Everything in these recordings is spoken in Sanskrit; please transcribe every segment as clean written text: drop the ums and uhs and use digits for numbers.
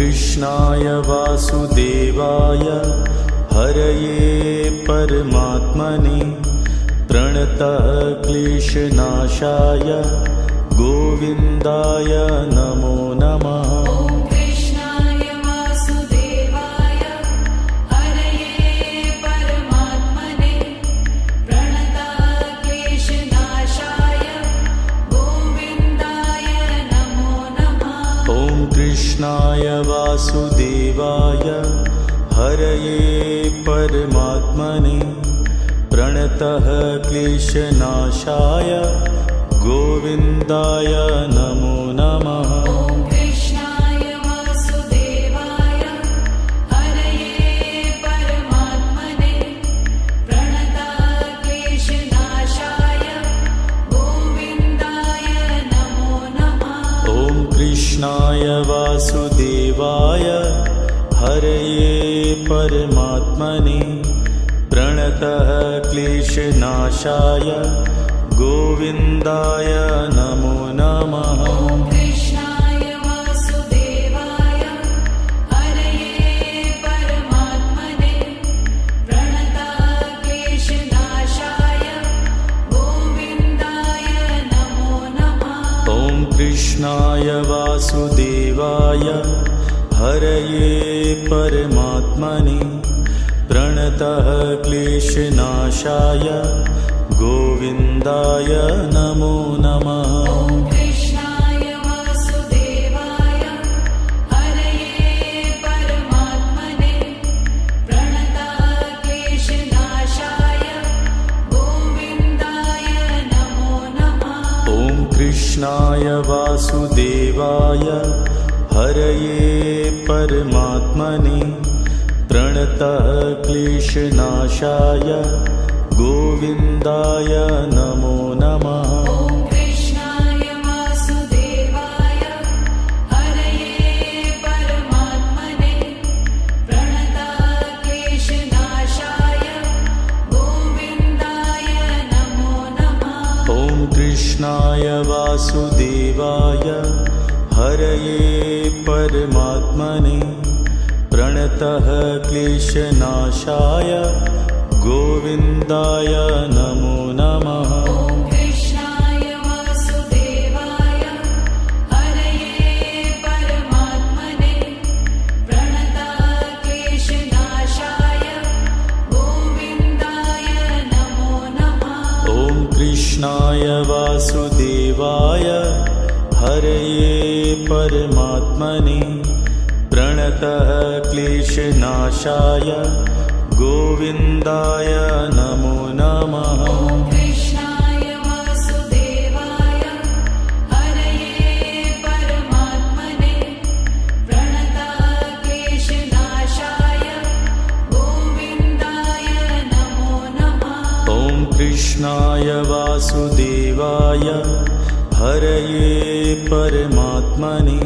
कृष्णाय वासुदेवाय हरये परमात्मने प्रणतः क्लेशनाशाय गोविन्दाय नमो नमः। कृष्णाय वासुदेवाय हरये परमात्मने प्रणतः क्लेशनाशाय गोविन्दाय नमो नमः। कृष्णाय वासुदेवाय हरये परमात्मने प्रणतः क्लेशनाशाय गोविन्दाय नमो नमः। कृष्णाय वासुदेवाय हरये परमात्मने प्रणतः क्लेशनाशाय गोविन्दाय नमो नमः। कृष्णाय वासुदेवाय हरये परमात्मने प्रणतः क्लेशनाशाय गोविन्दाय नमो नमः। कृष्णाय वासुदेवाय हरये परमात्मने प्रणतः क्लेशनाशाय गोविन्दाय नमो नमः। कृष्णाय वासुदेवाय हरये परमात्मने प्रणतः क्लेशनाशाय गोविन्दाय नमो नमः। कृष्णाय वासुदेवाय हरये परमात्मने प्रणतः क्लेशनाशाय गोविन्दाय नमो नमः। कृष्णाय वासुदेवाय हरये परमात्मने प्रणतः क्लेशनाशाय गोविन्दाय नमो नमः। कृष्णाय वासुदेवाय हरये परमात्मने प्रणतः क्लेशनाशाय गोविन्दाय नमो नमः। कृष्णाय वासुदेवाय हरये परमात्मने प्रणतः क्लेशनाशाय गोविन्दाय नमो नमः। कृष्णाय वासुदेवाय हरये परमात्मने प्रणतः क्लेशनाशाय गोविन्दाय नमो नमः। कृष्णाय वासुदेवाय हरये परमात्मने प्रणतः क्लेशनाशाय गोविन्दाय नमो नमः। कृष्णाय वासुदेवाय हरये परमात्मने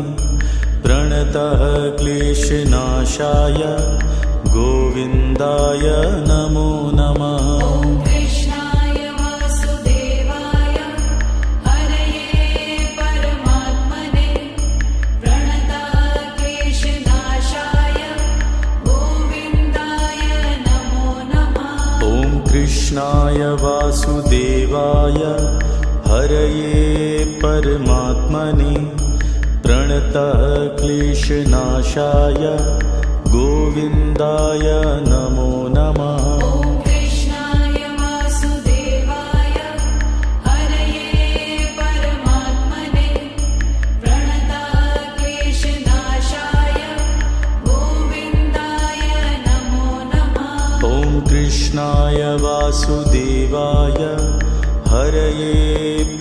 प्रणतः क्लेशनाशाय गोविन्दाय नमो नमः। कृष्णाय वासुदेवाय हरये परमात्मने प्रणतः क्लेशनाशाय गोविन्दाय नमो नमः। कृष्णाय वासुदेवाय हरये परमात्मने प्रणतः क्लेशनाशाय गोविन्दाय नमो नमः। कृष्णाय वासुदेवाय हरये परमात्मने प्रणतः क्लेशनाशाय गोविन्दाय नमो नमः। कृष्णाय वासुदेवाय हरये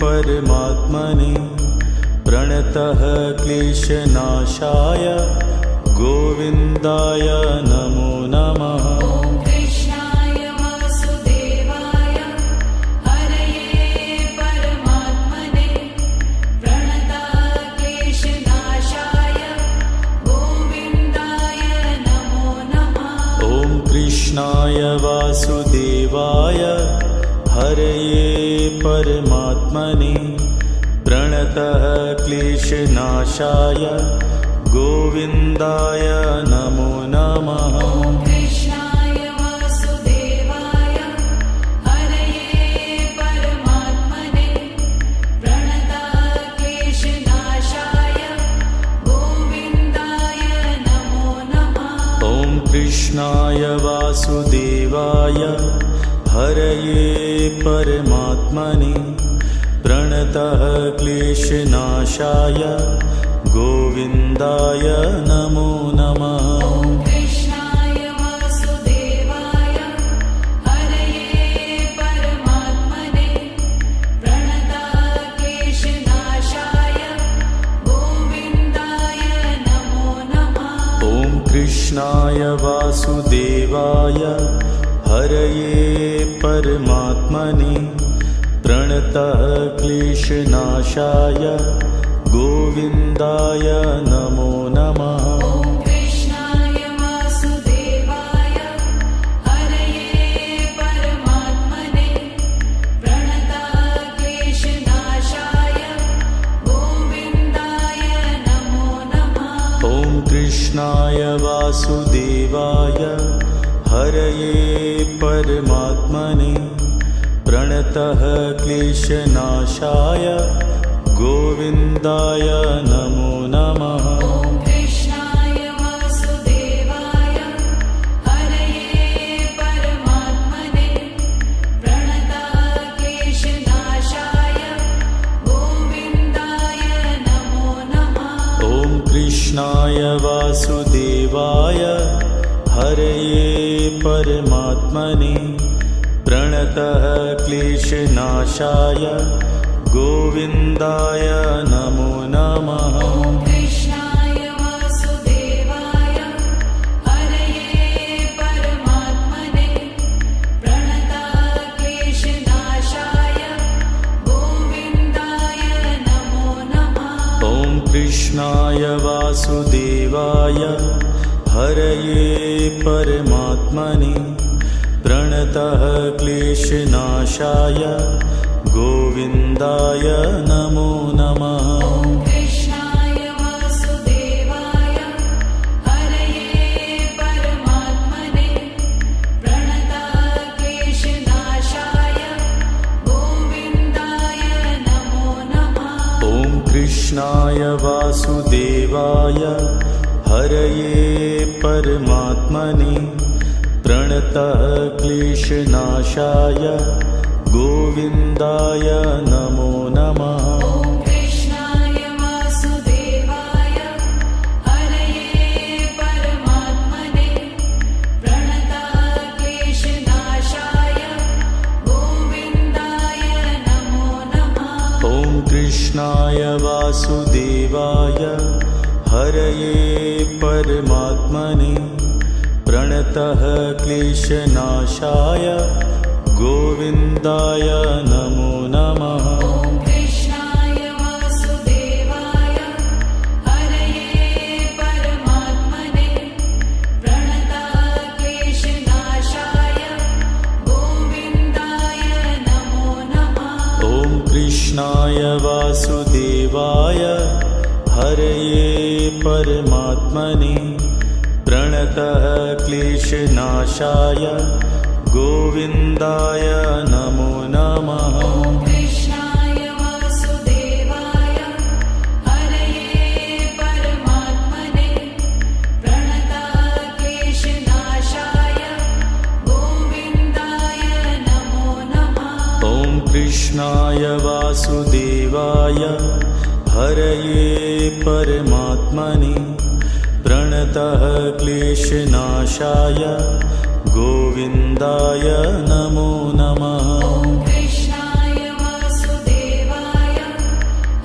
परमात्मने प्रणतः क्लेशनाशाय गोविन्दाय नमो नमः। कृष्णाय वासुदेवाय हरये परमात्मने प्रणतः क्लेशनाशाय गोविन्दाय नमो नमः। कृष्णाय वासुदेवाय हरये परमात्मने प्रणतः क्लेशनाशाय गोविन्दाय नमो नमः। ॐ कृष्णाय वासुदेवाय हरये परमात्मने प्रणतक्लेशनाशाय गोविन्दाय नमो नमः। ॐ कृष्णाय वासुदेवाय हरये परमात्मने प्रणतः क्लेशनाशाय गोविन्दाय नमो नमः। ॐ कृष्णाय वासुदेवाय हरये परमात्मने प्रणतक्लेशनाशाय गोविन्दाय नमो नमः। ॐ कृष्णाय वासुदेवाय हरये परमात्मने प्रणतः क्लेशनाशाय गोविन्दाय नमो नमः। ॐ कृष्णाय वासुदेवाय हरये परमात्मने प्रणतक्लेशनाशाय गोविन्दाय नमो नमः। ॐ कृष्णाय वासुदेवाय हरये परमात्मने प्रणतः क्लेशनाशाय गोविन्दाय नमो नमः। ॐ कृष्णाय वासुदेवाय हरये परमात्मने प्रणतक्लेशनाशाय गोविन्दाय नमो नमः। ॐ कृष्णाय वासुदेवाय हरये परमात्मने प्रणतः क्लेशनाशाय गोविन्दाय नमो नमः। ॐ कृष्णाय वासुदेवाय हरये परमात्मने प्रणतक्लेशनाशाय गोविन्दाय नमो नमः। ॐ कृष्णाय वासुदेवाय हरये परमात्मने प्रणतः क्लेशनाशाय गोविन्दाय नमो नमः। ॐ कृष्णाय वासुदेवाय हरये परमात्मने प्रणतक्लेशनाशाय गोविन्दाय नमो नमः। ॐ कृष्णाय वासुदेवाय हरये परमात्मने प्रणतः क्लेशनाशाय गोविन्दाय नमो नमः। ॐ कृष्णाय वासुदेवाय हरये परमात्मने प्रणतक्लेशनाशाय गोविन्दाय नमो नमः। ॐ कृष्णाय वासुदेवाय हरये परमात्मने प्रणतः क्लेशनाशाय गोविन्दाय नमो नमः। ॐ कृष्णाय वासुदेवाय हरये परमात्मने प्रणतक्लेशनाशाय गोविन्दाय नमो नमः। ॐ कृष्णाय वासुदेवाय हरये परमात्मने प्रणतः क्लेशनाशाय गोविन्दाय नमो नमः। ॐ कृष्णाय वासुदेवाय हरये परमात्मने प्रणतक्लेशनाशाय गोविन्दाय नमो नमः। ॐ कृष्णाय वासुदेवाय हरये परमात्मने प्रणतः क्लेशनाशाय गोविन्दाय नमो नमः। ॐ कृष्णाय वासुदेवाय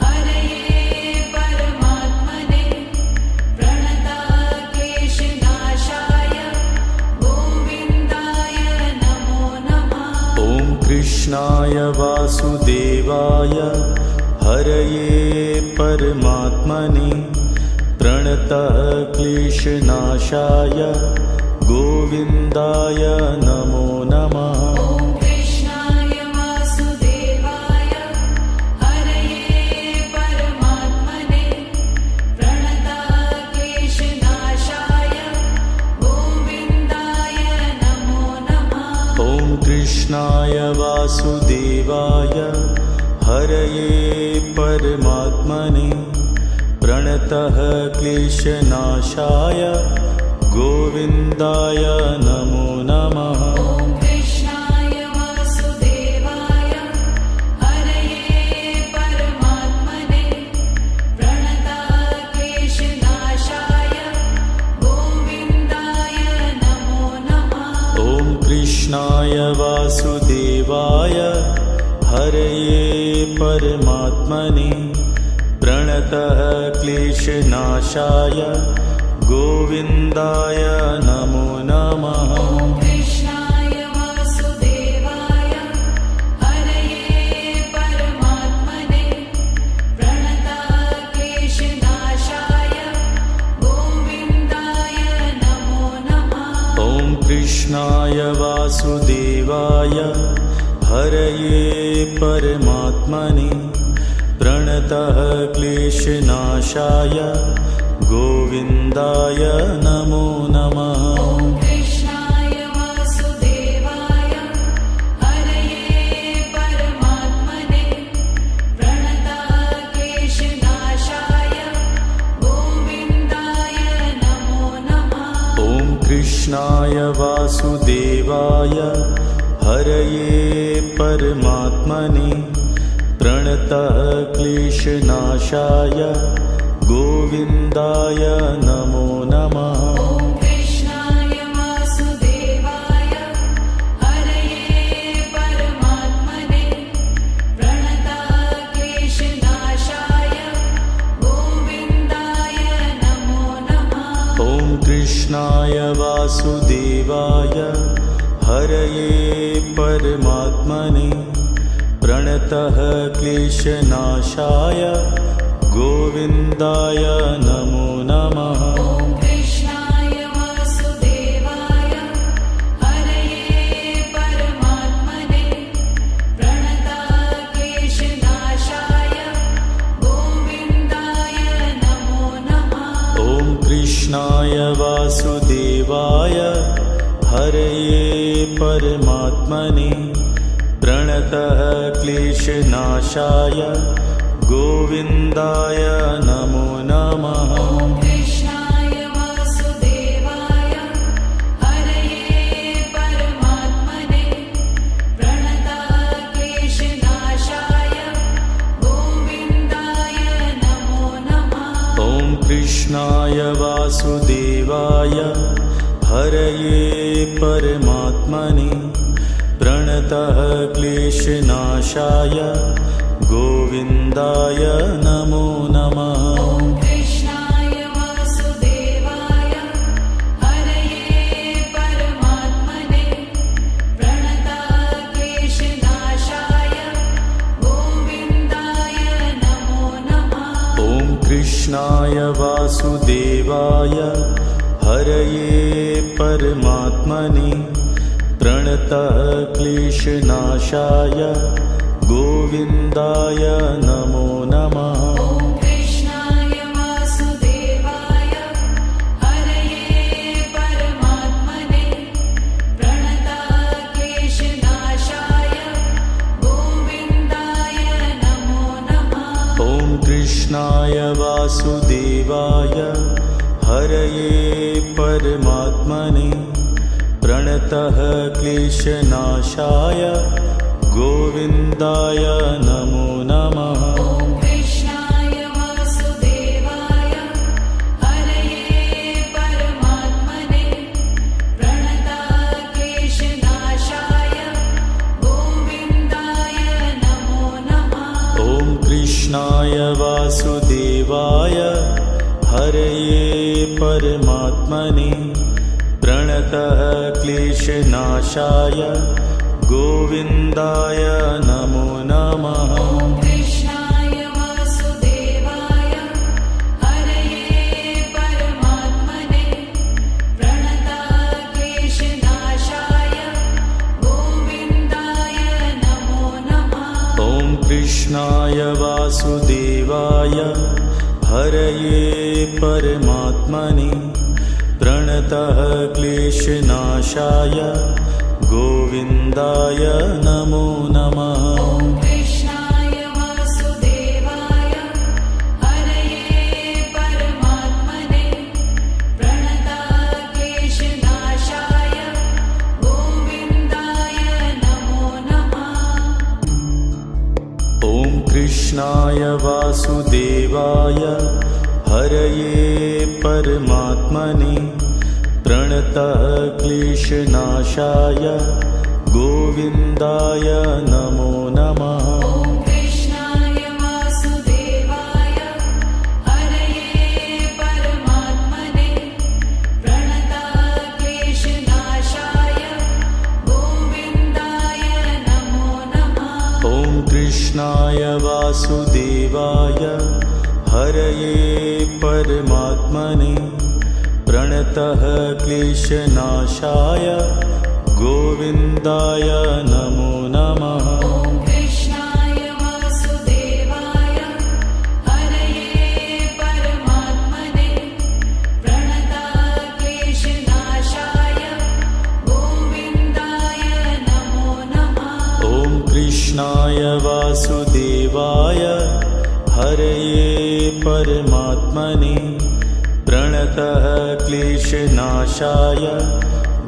हरये परमात्मने प्रणतक्लेशनाशाय गोविन्दाय नमो नमः। ॐ कृष्णाय वासुदेवाय हरये परमात्मने प्रणतः क्लेशनाशाय गोविन्दाय नमो नमः। ॐ कृष्णाय वासुदेवाय हरये परमात्मने प्रणतक्लेशनाशाय कृष्णाय वासुदेवाय हरये परमात्मने प्रणतः क्लेशनाशाय गोविन्दाय नमो नमः। ॐ कृष्णाय वासुदेवाय हरये परमात्मने प्रणतः क्लेशनाशाय गोविन्दाय नमो नमः। ॐ कृष्णाय वासुदेवाय हरये परमात्मने प्रणतः क्लेशनाशाय गोविन्दाय नमो नमः। ॐ कृष्णाय वासुदेवाय हरये परमात्मने प्रणतः क्लेशनाशाय गोविन्दाय नमो नमः। ॐ कृष्णाय वासुदेवाय हरये परमात्मने प्रणतः क्लेशनाशाय गोविन्दाय नमो नमः। ॐ कृष्णाय वासुदेवाय हरये परमात्मने प्रणतः क्लेशनाशाय गोविन्दाय नमो नमः। ॐ कृष्णाय वासुदेवाय हरये परमात्मने प्रणतः क्लेशनाशाय गोविन्दाय नमो नमः। ॐ कृष्णाय वासुदेवाय हरये परमात्मने प्रणतः क्लेशनाशाय गोविन्दाय नमो नमः। ॐ कृष्णाय वासुदेवाय हरये परमात्मने प्रणतः क्लेशनाशाय गोविन्दाय नमो नमः। ॐ कृष्णाय वासुदेवाय हरये परमात्मने प्रणतः क्लेशनाशाय गोविन्दाय नमो नमः। ॐ कृष्णाय वासुदेवाय हरये परमात्मने प्रणतः क्लेशनाशाय गोविन्दाय नमो नमः। ॐ कृष्णाय वासुदेवाय हरये परमात्मने प्रणतः क्लेशनाशाय गोविन्दाय नमो नमः। ॐ कृष्णाय वासुदेवाय हरये परमात्मने प्रणतः क्लेशनाशाय गोविन्दाय नमो नमः। ॐ कृष्णाय वासुदेवाय हरये परमात्मने प्रणतः क्लेशनाशाय गोविन्दाय नमो नमः। ॐ कृष्णाय वासुदेवाय हरये परमात्मने प्रणतः क्लेशनाशाय गोविन्दाय नमो नमः। ॐ कृष्णाय वासुदेवाय हरये परमात्मने प्रणतः क्लेशनाशाय गोविन्दाय नमो नमः। ॐ कृष्णाय वासुदेवाय हरये परमात्मने प्रणतः क्लेशनाशाय गोविन्दाय नमो नमः। ॐ कृष्णाय वासुदेवाय हरये परमात्मने प्रणतः क्लेशनाशाय गोविन्दाय नमो नमः। ॐ कृष्णाय वासुदेवाय हरये परमात्मने प्रणतः क्लेशनाशाय गोविन्दाय नमो नमः। ॐ कृष्णाय वासुदेवाय हरये परमात्मने प्रणतः क्लेशनाशाय गोविन्दाय नमो नमः। ॐ कृष्णाय वासुदेवाय हरये परमात्मने प्रणतः क्लेशनाशाय गोविन्दाय नमो नमः। ॐ कृष्णाय वासुदेवाय हरये परमात्मने प्रणतक्लेशनाशाय गोविन्दाय नमो नमः। ॐ कृष्णाय वासुदेवाय हरये परमात्मने प्रणतः क्लेशनाशाय गोविन्दाय नमो नमः। ॐ कृष्णाय वासुदेवाय हरये परमात्मने प्रणतक्लेशनाशाय गोविन्दाय नमो नमः। ॐ कृष्णाय वासुदेवाय हरये परमात्मने प्रणतः क्लेशनाशाय गोविन्दाय नमो नमः। ॐ कृष्णाय वासुदेवाय हरये परमात्मने प्रणतक्लेशनाशाय गोविन्दाय नमो नमः। ॐ कृष्णाय वासुदेवाय हरये परमात्मने प्रणतः क्लेशनाशाय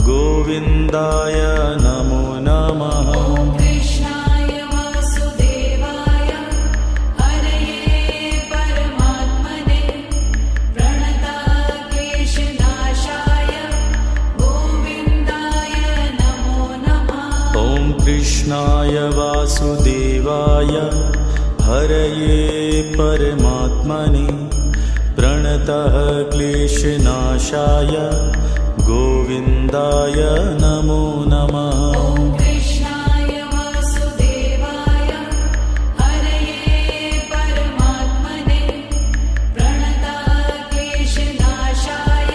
गोविन्दाय नमो नमः। ॐ कृष्णाय वासुदेवाय हरये परमात्मने प्रणतक्लेशनाशाय गोविन्दाय नमो नमः। ॐ कृष्णाय वासुदेवाय हरये परमात्मने प्रणतः क्लेशनाशाय गोविन्दाय नमो नमः। ॐ कृष्णाय वासुदेवाय हरये परमात्मने प्रणतक्लेशनाशाय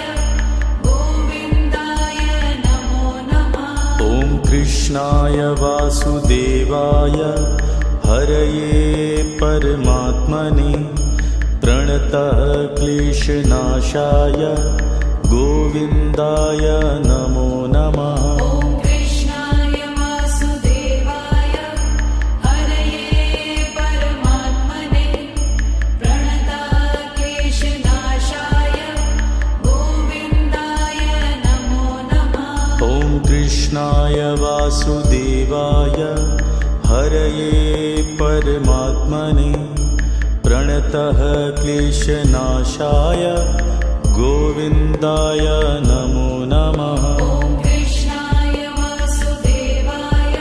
गोविन्दाय नमो नमः। ॐ कृष्णाय वासुदेवाय हरये परमात्मने प्रणतः क्लेशनाशाय गोविन्दाय नमो नमः। ॐ कृष्णाय वासुदेवाय हरये परमात्मने प्रणतक्लेशनाशाय गोविन्दाय नमो नमः। ॐ कृष्णाय वासुदेवाय हरये परमात्मने प्रणतः क्लेशनाशाय गोविन्दाय नमो नमः। ॐ कृष्णाय वासुदेवाय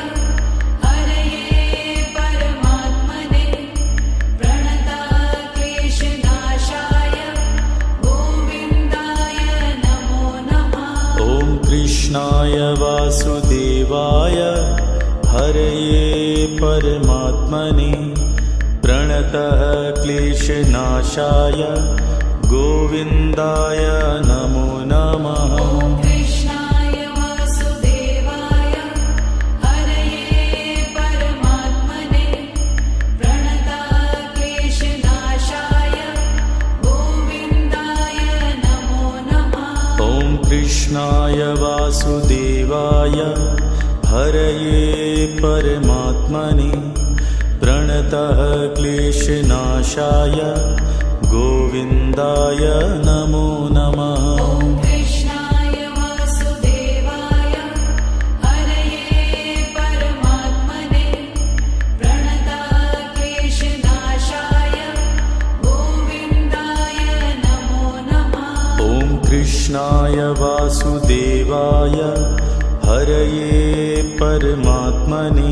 हरये परमात्मने प्रणतक्लेशनाशाय गोविन्दाय नमो नमः। ॐ कृष्णाय वासुदेवाय हरये परमात्मने प्रणतः क्लेशनाशाय गोविन्दाय नमो नमः। ॐ कृष्णाय वासुदेवाय हरये परमात्मने प्रणतक्लेशनाशाय गोविन्दाय नमो नमः। ॐ कृष्णाय वासुदेवाय हरये परमात्मने प्रणतः क्लेशनाशाय गोविन्दाय नमो नमः। ॐ कृष्णाय वासुदेवाय हरये परमात्मने प्रणतक्लेशनाशाय गोविन्दाय नमो नमः। ॐ कृष्णाय वासुदेवाय हरये परमात्मने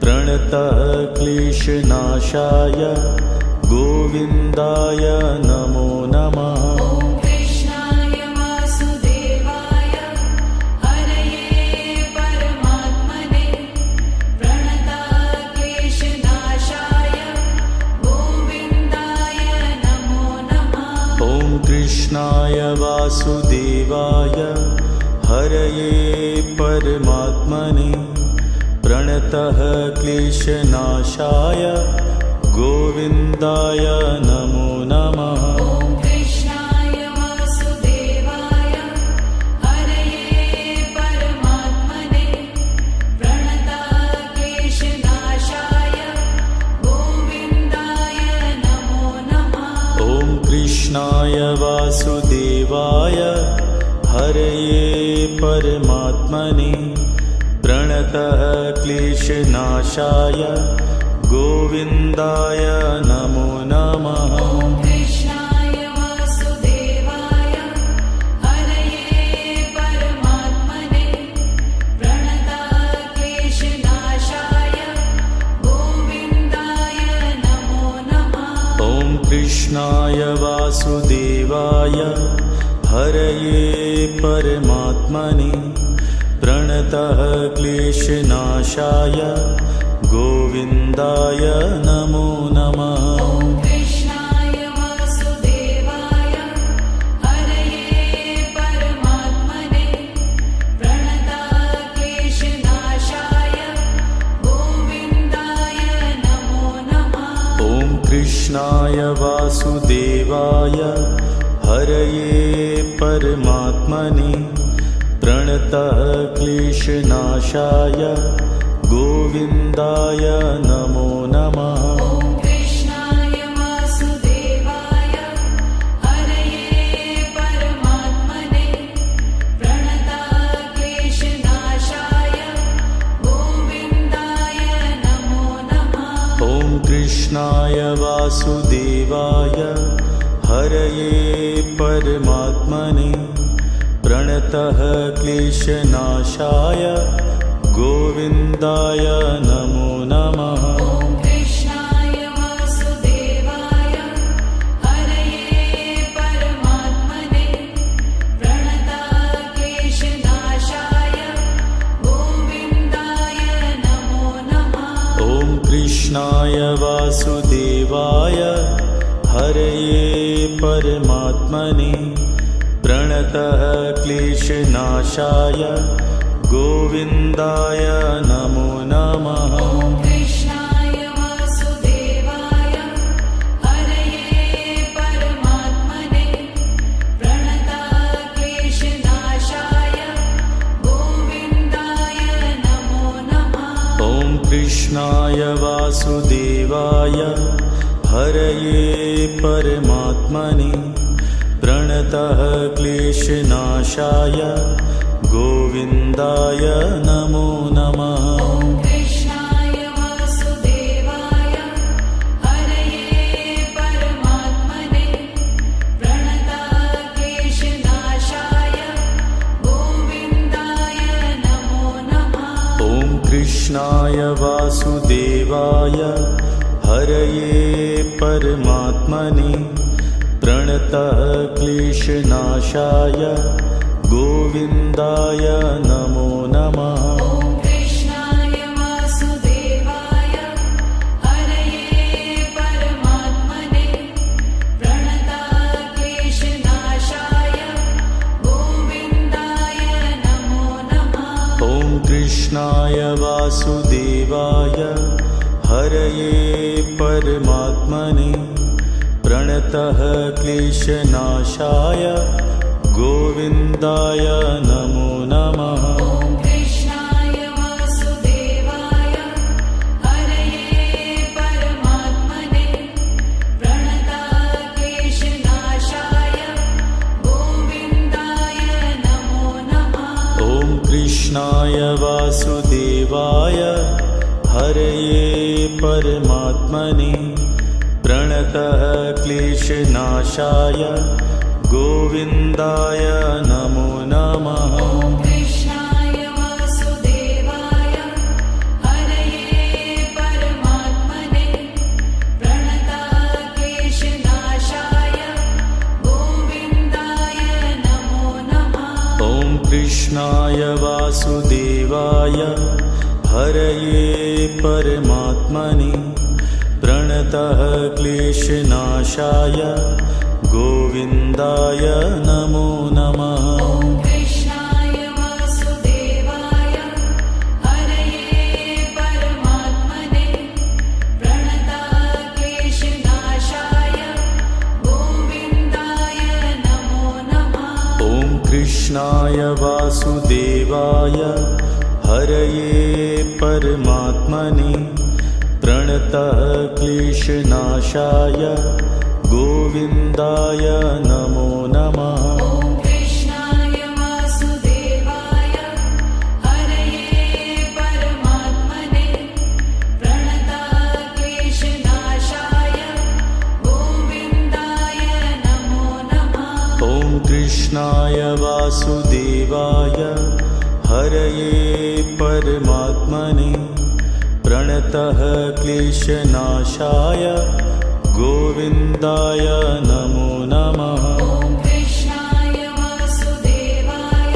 प्रणतः क्लेशनाशाय गोविन्दाय नमो नमः। ॐ कृष्णाय वासुदेवाय हरये परमात्मने प्रणतक्लेशनाशाय गोविन्दाय नमो नमः। ॐ कृष्णाय वासुदेवाय हरये परमात्मने प्रणतः क्लेशनाशाय गोविन्दाय नमो नमः। ॐ कृष्णाय वासुदेवाय हरये परमात्मने कृष्णाय वासुदेवाय हरये परमात्मने प्रणतः क्लेशनाशाय गोविन्दाय नमो नमः। ॐ कृष्णाय वासुदेवाय हरये परमात्मने प्रणतः क्लेशनाशाय गोविन्दाय नमो नमः। ॐ कृष्णाय वासुदेवाय हरये परमात्मने प्रणतः क्लेशनाशाय गोविन्दाय नमो नमः। ॐ कृष्णाय वासुदेवाय हरये परमात्मने प्रणतः क्लेशनाशाय गोविन्दाय नमो नमः। ॐ कृष्णाय वासुदेवाय हरये परमात्मने प्रणतः क्लेशनाशाय गोविन्दाय नमो नमः। ॐ कृष्णाय वासुदेवाय हरये परमात्मने प्रणतः क्लेशनाशाय गोविन्दाय नमो नमः। ॐ कृष्णाय वासुदेवाय हरये परमात्मने प्रणतः क्लेशनाशाय गोविन्दाय नमो नमः। ॐ कृष्णाय वासुदेवाय हरये परमात्मने प्रणतः क्लेशनाशाय गोविन्दाय नमो नमः। ॐ कृष्णाय वासुदेवाय हरये परमात्मने प्रणतः क्लेशनाशाय गोविन्दाय नमो नमः। ॐ कृष्णाय वासुदेवाय हरये परमात्मने प्रणतः क्लेशनाशाय गोविन्दाय नमो नमः। ॐ कृष्णाय वासुदेवाय हरये परमात्मने प्रणतः क्लेशनाशाय गोविन्दाय नमो नमः। ॐ कृष्णाय वासुदेवाय हरये परमात्मने प्रणतः क्लेशनाशाय गोविन्दाय नमो नमः। ॐ कृष्णाय वासुदेवाय हरये परमात्मने प्रणतः क्लेशनाशाय गोविन्दाय नमो नमः। ॐ कृष्णाय वासुदेवाय हरये परमात्मने प्रणतः क्लेशनाशाय गोविन्दाय नमो नमः। ॐ कृष्णाय वासुदेवाय हरये परमात्मने प्रणतः क्लेशनाशाय गोविन्दाय नमो नमः। ॐ कृष्णाय वासुदेवाय हरये परमात्मने प्रणतः क्लेशनाशाय गोविन्दाय नमो नमः। ॐ कृष्णाय वासुदेवाय हरये परमात्मने प्रणतः क्लेशनाशाय गोविन्दाय नमो नमः। ॐ कृष्णाय वासुदेवाय हरये परमात्मने प्रणतः क्लेशनाशाय गोविन्दाय नमो नमः। ॐ कृष्णाय वासुदेवाय हरये परमात्मने प्रणतः क्लेशनाशाय गोविन्दाय नमो नमः। ॐ कृष्णाय वासुदेवाय हरये परमात्मने प्रणतः क्लेशनाशाय गोविन्दाय नमो नमः। ॐ कृष्णाय वासुदेवाय हरये परमात्मने प्रणतः क्लेशनाशाय गोविन्दाय नमो नमः। ॐ कृष्णाय वासुदेवाय हरये परमात्मने प्रणतक्लेशनाशाय गोविन्दाय नमो नमः। ॐ कृष्णाय वासुदेवाय हरये परमात्मने प्रणतः क्लेशनाशाय गोविन्दाय नमो नमः। ॐ कृष्णाय वासुदेवाय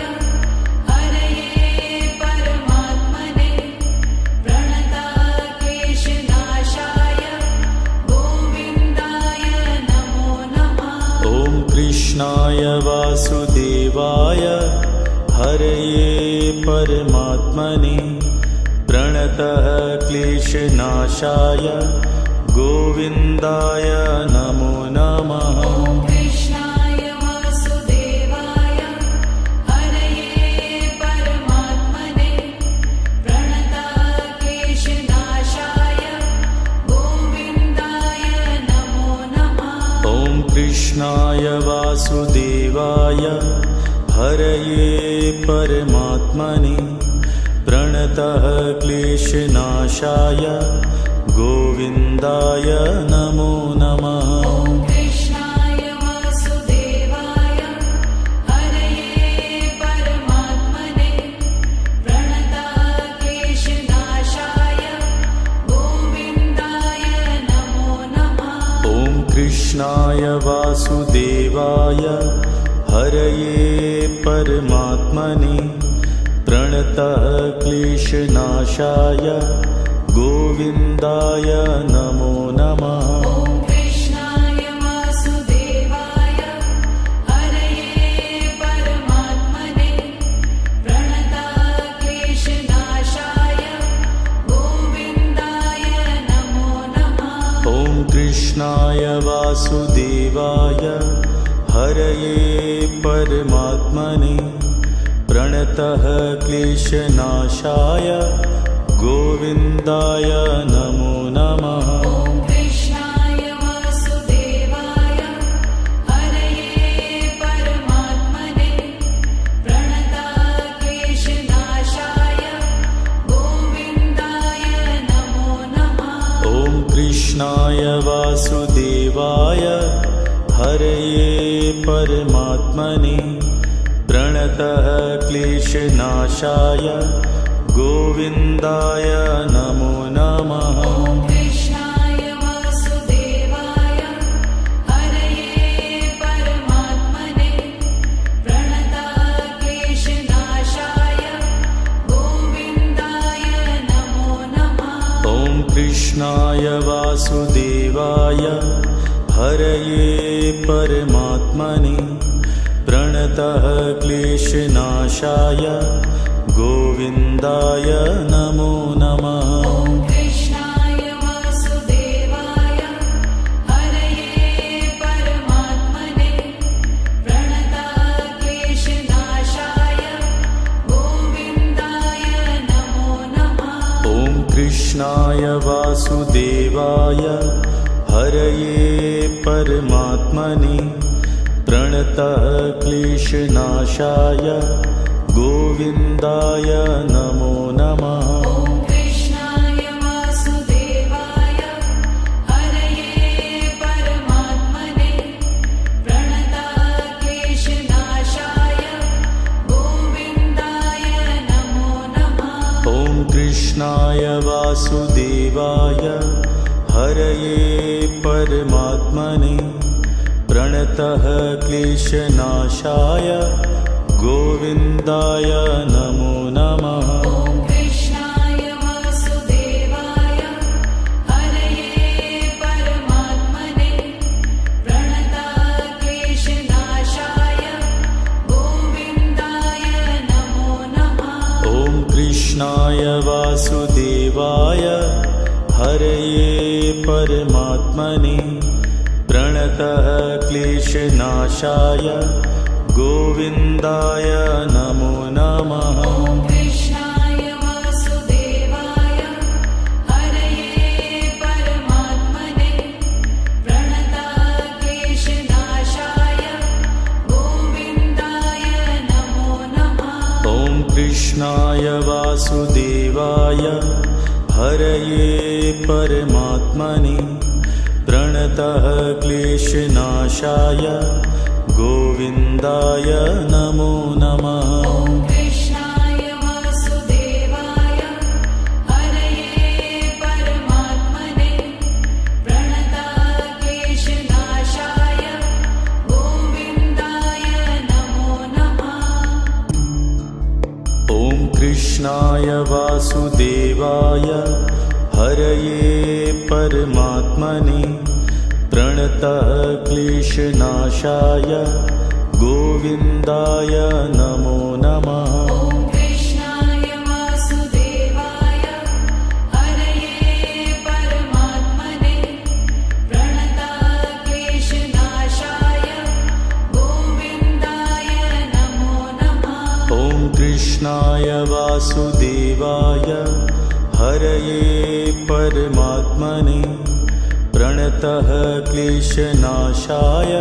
हरये परमात्मने प्रणतक्लेशनाशाय गोविन्दाय नमो नमः। ॐ कृष्णाय वासुदेवाय हरये परमात्मने प्रणतः क्लेशनाशाय गोविन्दाय नमो नमः। ॐ कृष्णाय वासुदेवाय हरये परमात्मने प्रणतक्लेशनाशाय गोविन्दाय नमो नमः। ॐ कृष्णाय वासुदेवाय हरये परमात्मने प्रणतः क्लेशनाशाय गोविन्दाय नमो नमः। ॐ कृष्णाय वासुदेवाय हरये परमात्मने प्रणतक्लेशनाशाय गोविन्दाय नमो नमः। ॐ कृष्णाय वासुदेवाय हरये परमात्मने प्रणतः क्लेशनाशाय गोविन्दाय नमो नमः। ॐ कृष्णाय वासुदेवाय हरये परमात्मने प्रणतक्लेशनाशाय गोविन्दाय नमो नमः। ॐ कृष्णाय वासुदेवाय हरये परमात्मने प्रणतः क्लेशनाशाय गोविन्दाय नमो नमः। ॐ कृष्णाय वासुदेवाय हरये परमात्मने प्रणतक्लेशनाशाय गोविन्दाय नमो नमः। ॐ कृष्णाय वासुदेवाय हरये परमात्मने प्रणतः क्लेशनाशाय गोविन्दाय नमो नमः। ॐ कृष्णाय वासुदेवाय हरये परमात्मने प्रणतक्लेशनाशाय गोविन्दाय नमो नमः। ॐ कृष्णाय वासुदेवाय हरये परमात्मने प्रणतः क्लेशनाशाय गोविन्दाय नमो नमः। ॐ कृष्णाय वासुदेवाय हरये परमात्मने प्रणतक्लेशनाशाय गोविन्दाय नमो नमः। ॐ कृष्णाय वासुदेवाय हरये परमात्मने प्रणतः क्लेशनाशाय गोविन्दाय नमो नमः। ॐ कृष्णाय वासुदेवाय हरये परमात्मने प्रणतक्लेशनाशाय गोविन्दाय नमो नमः। ॐ कृष्णाय वासुदेवाय हरये परमात्मने प्रणतः क्लेशनाशाय गोविन्दाय नमो नमः। ॐ कृष्णाय वासुदेवाय हरये परमात्मने प्रणतक्लेशनाशाय गोविन्दाय नमो नमः। ॐ कृष्णाय वासुदेवाय हरये परमात्मने प्रणतः क्लेशनाशाय गोविन्दाय नमो नमः। ॐ कृष्णाय वासुदेवाय हरये परमात्मने प्रणतक्लेशनाशाय कृष्णाय वासुदेवाय हरये परमात्मने प्रणतः क्लेशनाशाय गोविन्दाय नमो नमः। ॐ कृष्णाय वासुदेवाय हरये परमात्मने प्रणतः क्लेशनाशाय गोविन्दाय नमो नमः। ॐ कृष्णाय वासुदेवाय हरये परमात्मने प्रणतः क्लेशनाशाय गोविन्दाय नमो नमः। ॐ कृष्णाय वासुदेवाय हरये परमात्मने प्रणतः क्लेशनाशाय गोविन्दाय नमो नमः। ॐ कृष्णाय वासुदेवाय हरये परमात्मने प्रणतः क्लेशनाशाय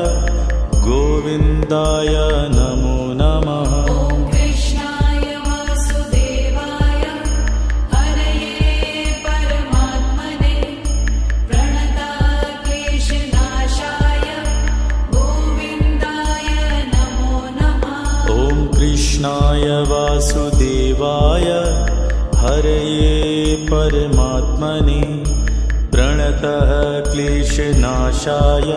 गोविन्दाय नमो नमः। ॐ कृष्णाय वासुदेवाय हरये परमात्मने प्रणतः क्लेशनाशाय गोविन्दाय नमो नमः। ॐ कृष्णाय वासुदेवाय हरये परमात्मने प्रणतः क्लेशनाशाय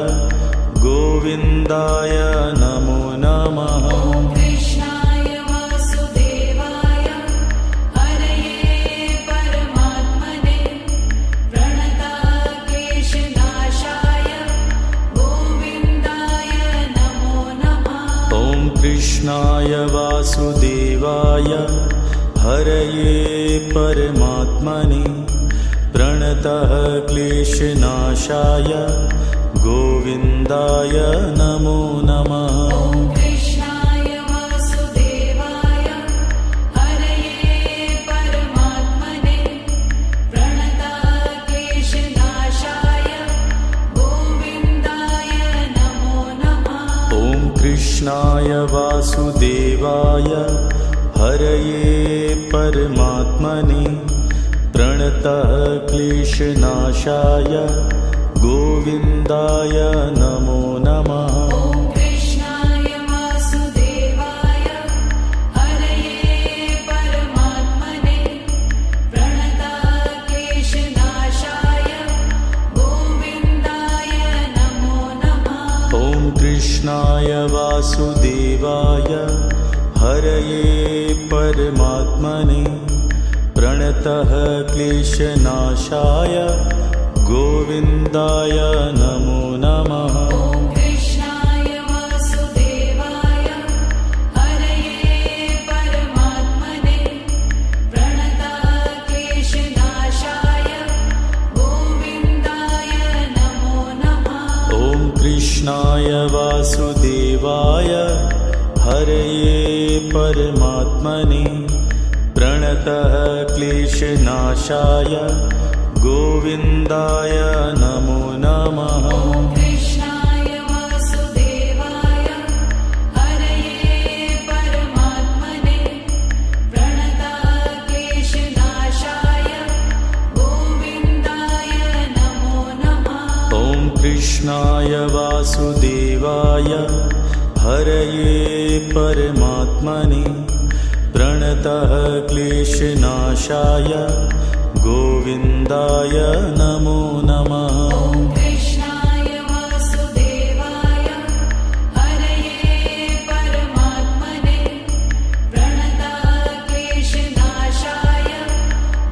गोविन्दाय नमो नमः। ॐ कृष्णाय वासुदेवाय हरये परमात्मने प्रणतः क्लेशनाशाय गोविन्दाय नमो नमः। ॐ कृष्णाय वासुदेवाय हरये परमात्मने प्रणतः क्लेशनाशाय गोविन्दाय नमो नमः। ॐ कृष्णाय वासुदेवाय हरये परमात्मने प्रणतः क्लेशनाशाय गोविन्दाय नमो नमः। ॐ कृष्णाय वासुदेवाय हरये परमात्मने प्रणतः क्लेशनाशाय गोविन्दाय नमो नमः। ॐ कृष्णाय वासुदेवाय हरये परमात्मने प्रणतः क्लेशनाशाय गोविन्दाय नमो नमः। ॐ कृष्णाय वासुदेवाय हरये परमात्मने प्रणतः क्लेशनाशाय गोविन्दाय नमो नमः। ॐ कृष्णाय वासुदेवाय हरये परमात्मने प्रणतः क्लेशनाशाय गोविन्दाय नमो नमः। ॐ कृष्णाय वासुदेवाय हरये परमात्मने प्रणतः क्लेशनाशाय गोविन्दाय नमो नमः। ॐ कृष्णाय वासुदेवाय हरये परमात्मने प्रणतः क्लेशनाशाय गोविन्दाय नमो नमः। ॐ कृष्णाय वासुदेवाय हरये परमात्मने प्रणतः क्लेशनाशाय गोविन्दाय नमो नमः। ॐ कृष्णाय वासुदेवाय हरये परमात्मने प्रणतः क्लेशनाशाय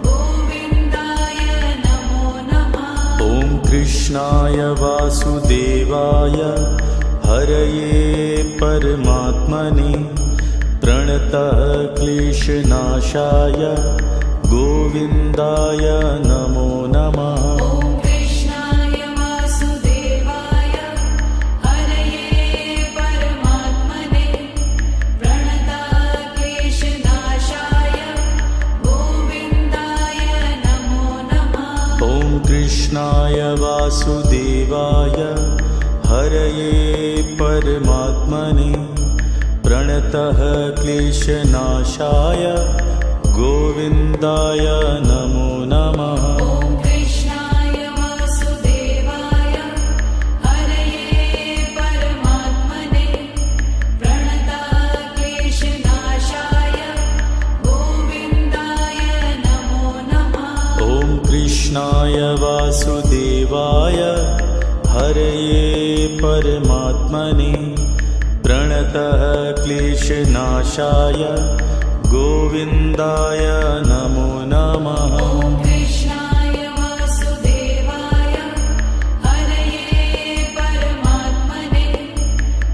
गोविन्दाय नमो नमः। ॐ कृष्णाय वासुदेवाय हरये परमात्मने प्रणतः क्लेशनाशाय गोविन्दाय नमो नमः। ॐ कृष्णाय वासुदेवाय हरये परमात्मने प्रणतः क्लेशनाशाय गोविन्दाय नमो नमः। ॐ कृष्णाय वासुदेवाय हरये परमात्मने प्रणतः क्लेशनाशाय गोविन्दाय नमो नमः। ॐ कृष्णाय वासुदेवाय हरये परमात्मने प्रणतक्लेशनाशाय गोविन्दाय नमो नमः। ॐ कृष्णाय वासुदेवाय हरये परमात्मने प्रणतः क्लेशनाशाय गोविन्दाय नमो नमः। ॐ कृष्णाय वासुदेवाय हरये परमात्मने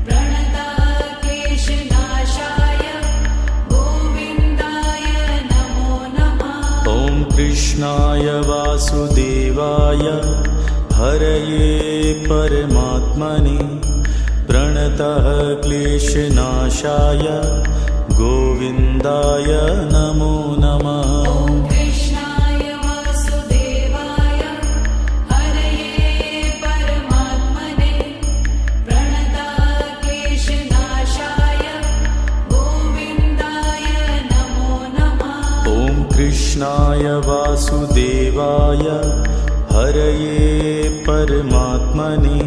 प्रणतक्लेशनाशाय गोविन्दाय नमो नमः। ॐ कृष्णाय वासुदेवाय हरये परमात्मने प्रणतः क्लेशनाशाय गोविन्दाय नमो नमः। ॐ कृष्णाय वासुदेवाय हरये परमात्मने प्रणतक्लेशनाशाय गोविन्दाय नमो नमः। ॐ कृष्णाय वासुदेवाय हरये परमात्मने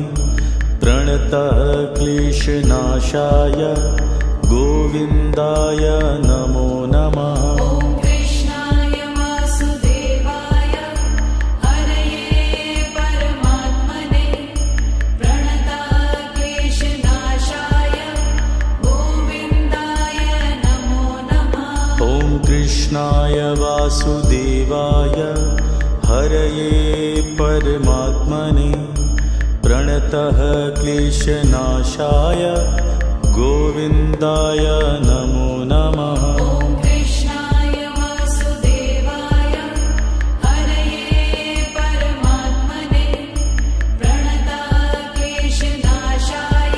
प्रणतः क्लेशनाशाय गोविन्दाय नमो नमः। ॐ कृष्णाय वासुदेवाय हरये परमात्मने प्रणतक्लेशनाशाय गोविन्दाय नमो नमः। ॐ कृष्णाय वासुदेवाय हरये परमात्मने प्रणतः क्लेशनाशाय गोविन्दाय नमो नमः। ॐ कृष्णाय वासुदेवाय हरये परमात्मने प्रणतक्लेशनाशाय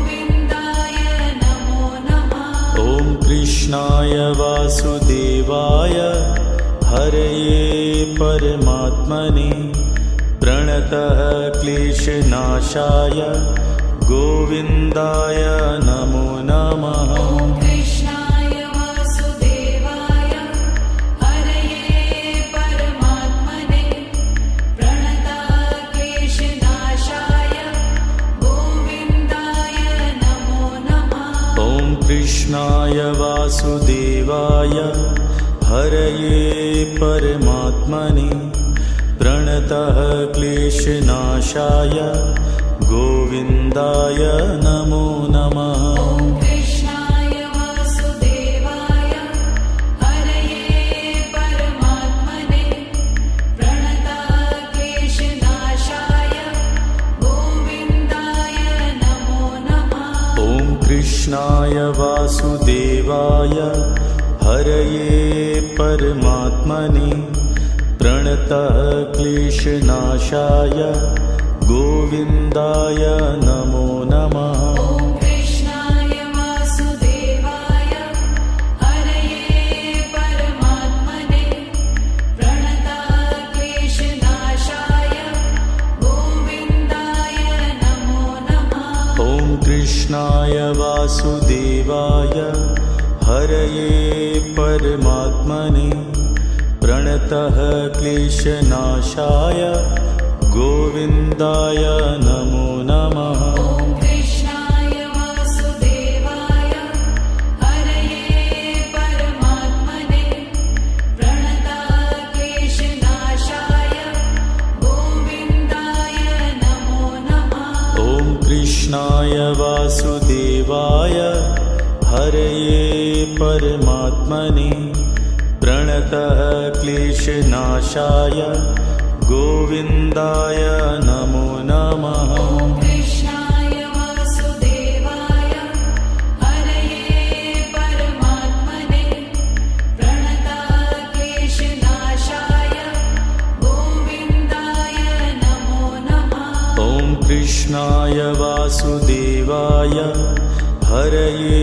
गोविन्दाय नमो नमः। ॐ कृष्णाय वासुदेवाय हरये परमात्मने प्रणतः क्लेशनाशाय गोविन्दाय नमो नमः। ॐ कृष्णाय वासुदेवाय हरये परमात्मने प्रणतक्लेशनाशाय गोविन्दाय नमो नमः। ॐ कृष्णाय वासुदेवाय हरये परमात्मने प्रणतः क्लेशनाशाय गोविन्दाय नमो नमः। ॐ कृष्णाय वासुदेवाय हरये परमात्मने प्रणतक्लेशनाशाय गोविन्दाय नमो नमः। ॐ कृष्णाय वासुदेवाय हरये परमात्मने प्रणतः क्लेशनाशाय गोविन्दाय नमो नमः। ॐ कृष्णाय वासुदेवाय हरये परमात्मने प्रणतक्लेशनाशाय गोविन्दाय नमो नमः। ॐ कृष्णाय वासुदेवाय हरये परमात्मने प्रणतः क्लेशनाशाय गोविन्दाय नमो नमः। ॐ कृष्णाय वासुदेवाय हरये परमात्मने प्रणतक्लेशनाशाय गोविन्दाय नमो नमः। ॐ कृष्णाय वासुदेवाय हरये परमात्मने प्रणतः क्लेशनाशाय गोविन्दाय नमो नमः। ॐ कृष्णाय वासुदेवाय हरये परमात्मने प्रणतक्लेशनाशाय गोविन्दाय नमो नमः। ॐ कृष्णाय वासुदेवाय हरये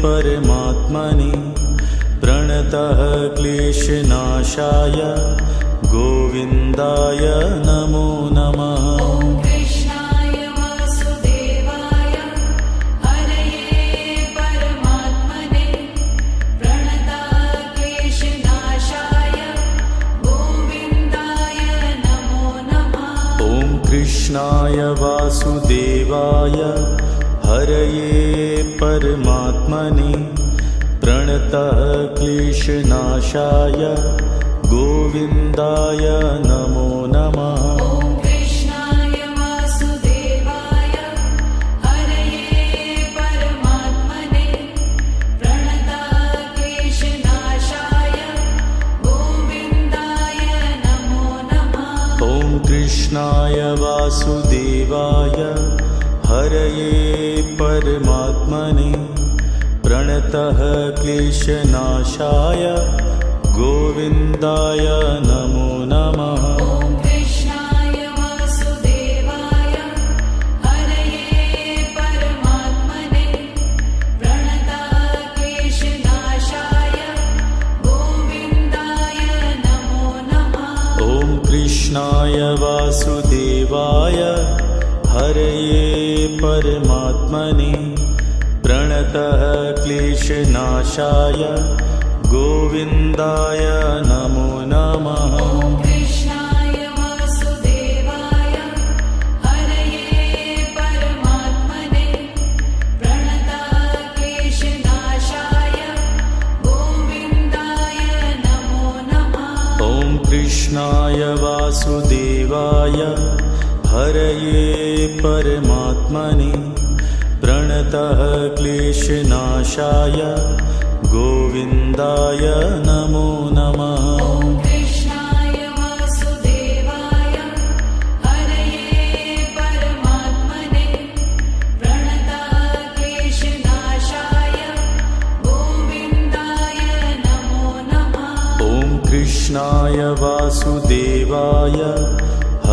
परमात्मने प्रणतः क्लेशनाशाय गोविन्दाय नमो नमः। ॐ कृष्णाय वासुदेवाय हरये कृष्णाय वासुदेवाय हरये परमात्मने प्रणतः क्लेशनाशाय गोविन्दाय नमो नमः। ॐ कृष्णाय वासुदेवाय हरये परमात्मने प्रणतः क्लेशनाशाय गोविन्दाय नमो नमः। ॐ कृष्णाय वासुदेवाय हरये परमात्मने प्रणतः क्लेशनाशाय गोविन्दाय नमो नमः। ॐ कृष्णाय वासुदेवाय हरये परमात्मने प्रणतः क्लेशनाशाय गोविन्दाय नमो नमः। ॐ कृष्णाय वासुदेवाय हरये परमात्मने प्रणतः क्लेशनाशाय गोविन्दाय नमो नमः। ॐ कृष्णाय वासुदेवाय हरये परमात्मने प्रणतः क्लेशनाशाय गोविन्दाय नमो नमः। ॐ कृष्णाय वासुदेवाय हरये परमात्मने प्रणतः क्लेशनाशाय गोविन्दाय नमो नमः। ॐ कृष्णाय वासुदेवाय हरये परमात्मने प्रणतः क्लेशनाशाय गोविन्दाय नमो नमः। ॐ कृष्णाय वासुदेवाय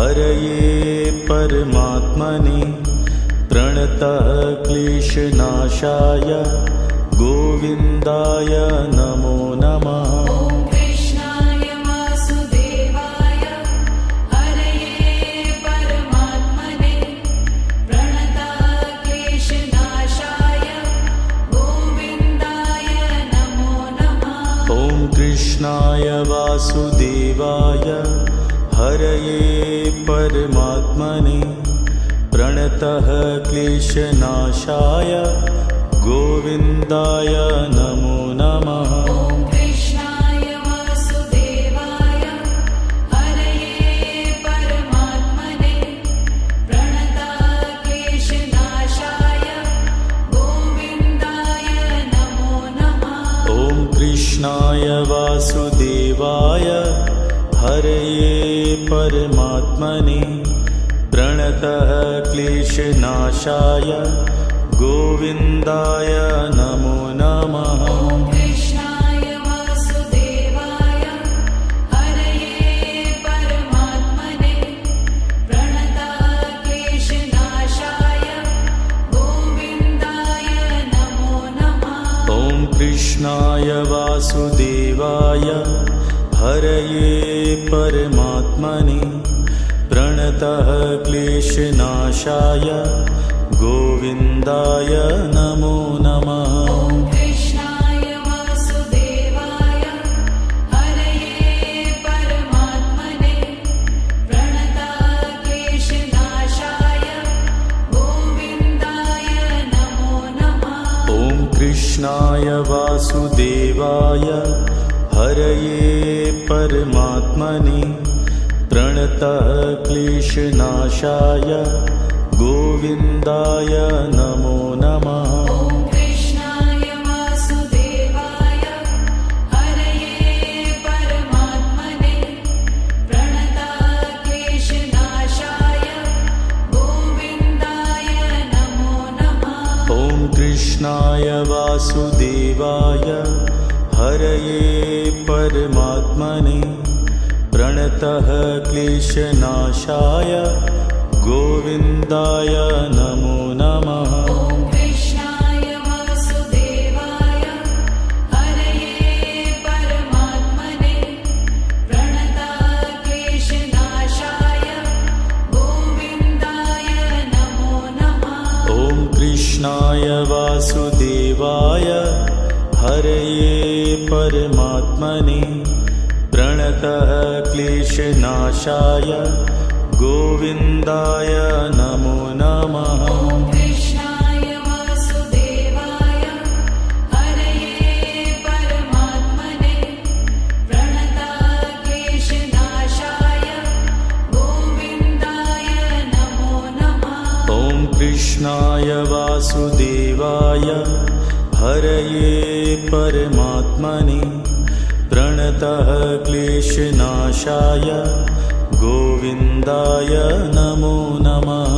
हरये परमात्मने प्रणतः क्लेशनाशाय गोविन्दाय नमो नमः। ॐ कृष्णाय वासुदेवाय हरये परमात्मने प्रणतः क्लेशनाशाय गोविन्दाय नमो नमः। ॐ कृष्णाय वासुदेवाय हरये परमात्मने प्रणतः क्लेशनाशाय गोविन्दाय नमो नमः। ॐ कृष्णाय वासुदेवाय हरये परमात्मने प्रणतः क्लेशनाशाय गोविन्दाय नमो नमः। ॐ कृष्णाय वासुदेवाय हरये परमात्मने प्रणतः क्लेशनाशाय गोविन्दाय नमो नमः। ॐ कृष्णाय वासुदेवाय हरये परमात्मने प्रणतः क्लेशनाशाय गोविन्दाय नमो नमः। ॐ कृष्णाय वासुदेवाय हरये परमात्मने प्रणतः क्लेशनाशाय गोविन्दाय नमो नमः। ॐ कृष्णाय वासुदेवाय हरये परमात्मने प्रणतः क्लेशनाशाय गोविन्दाय नमो नमः। ॐ कृष्णाय वासुदेवाय हरये परमात्मने प्रणतः क्लेशनाशाय गोविन्दाय नमो नमः। ॐ कृष्णाय वासुदेवाय हरये परमात्मने प्रणतः क्लेशनाशाय गोविन्दाय नमो नमः। ॐ कृष्णाय वासुदेवाय हरये परमात्मने प्रणतः क्लेशनाशाय गोविन्दाय नमो नमः। ॐ कृष्णाय वासुदेवाय हरये परमात्मने प्रणतः क्लेशनाशाय गोविन्दाय नमो नमः। ॐ कृष्णाय वासुदेवाय हरये परमात्मने प्रणतः क्लेशनाशाय गोविन्दाय नमो नमः ॐ कृष्णाय वासुदेवाय हरये परमात्मने प्रणताक्लेशनाशाय गोविन्दाय नमो नमः ॐ कृष्णाय वासुदेवाय हरये परमात्मने प्रणतः क्लेशनाशाय गोविन्दाय नमो नमः